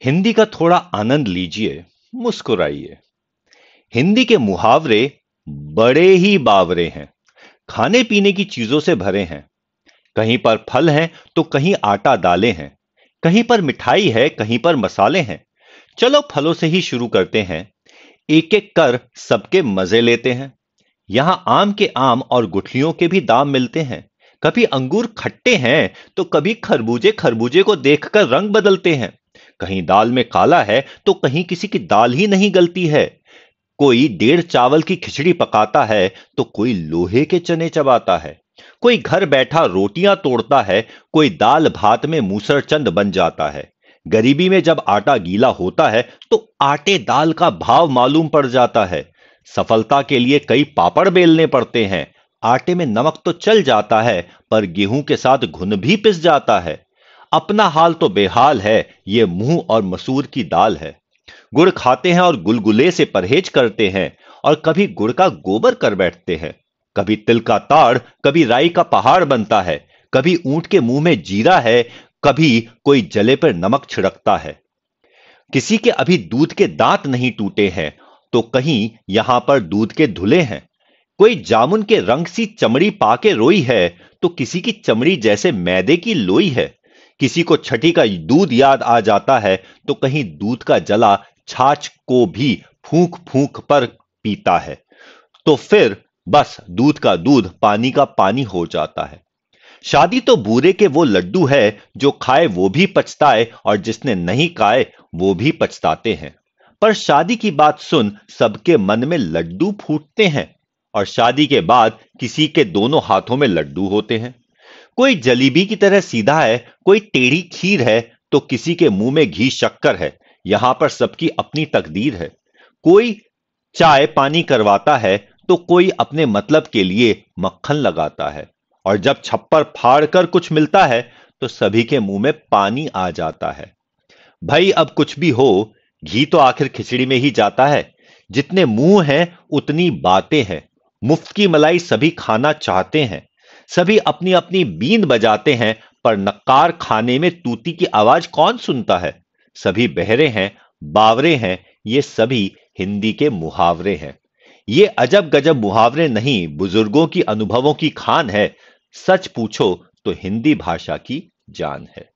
हिंदी का थोड़ा आनंद लीजिए, मुस्कुराइए। हिंदी के मुहावरे बड़े ही बावरे हैं। खाने पीने की चीजों से भरे हैं। कहीं पर फल हैं तो कहीं आटा दालें हैं। कहीं पर मिठाई है, कहीं पर मसाले हैं। चलो फलों से ही शुरू करते हैं। एक एक कर सबके मजे लेते हैं। यहां आम के आम और गुठलियों के भी दाम मिलते हैं। कभी अंगूर खट्टे हैं तो कभी खरबूजे खरबूजे को देखकर रंग बदलते हैं। कहीं दाल में काला है तो कहीं किसी की दाल ही नहीं गलती है। कोई डेढ़ चावल की खिचड़ी पकाता है तो कोई लोहे के चने चबाता है। कोई घर बैठा रोटियां तोड़ता है, कोई दाल भात में मूसरचंद बन जाता है। गरीबी में जब आटा गीला होता है तो आटे दाल का भाव मालूम पड़ जाता है। सफलता के लिए कई पापड़ बेलने पड़ते हैं। आटे में नमक तो चल जाता है, पर गेहूं के साथ घुन भी पिस जाता है। अपना हाल तो बेहाल है, ये मुंह और मसूर की दाल है। गुड़ खाते हैं और गुलगुले से परहेज करते हैं, और कभी गुड़ का गोबर कर बैठते हैं। कभी तिल का ताड़, कभी राई का पहाड़ बनता है। कभी ऊंट के मुंह में जीरा है, कभी कोई जले पर नमक छिड़कता है। किसी के अभी दूध के दांत नहीं टूटे हैं, तो कहीं यहां पर दूध के धुले हैं। कोई जामुन के रंग सी चमड़ी पाके रोई है, तो किसी की चमड़ी जैसे मैदे की लोई है। किसी को छठी का दूध याद आ जाता है, तो कहीं दूध का जला छाछ को भी फूंक फूंक पर पीता है। तो फिर बस दूध का दूध पानी का पानी हो जाता है। शादी तो बूरे के वो लड्डू है, जो खाए वो भी पछताए और जिसने नहीं खाए वो भी पछताते हैं। पर शादी की बात सुन सबके मन में लड्डू फूटते हैं। और शादी के बाद किसी के दोनों हाथों में लड्डू होते हैं। कोई जलेबी की तरह सीधा है, कोई टेढ़ी खीर है, तो किसी के मुंह में घी शक्कर है। यहां पर सबकी अपनी तकदीर है। कोई चाय पानी करवाता है, तो कोई अपने मतलब के लिए मक्खन लगाता है। और जब छप्पर फाड़ कर कुछ मिलता है, तो सभी के मुंह में पानी आ जाता है। भाई अब कुछ भी हो, घी तो आखिर खिचड़ी में ही जाता है। जितने मुंह हैं उतनी बातें हैं। मुफ्त की मलाई सभी खाना चाहते हैं। सभी अपनी अपनी बीन बजाते हैं, पर नक्कार खाने में तूती की आवाज कौन सुनता है। सभी बहरे हैं, बावरे हैं, ये सभी हिंदी के मुहावरे हैं। ये अजब गजब मुहावरे नहीं, बुजुर्गों की अनुभवों की खान है। सच पूछो तो हिंदी भाषा की जान है।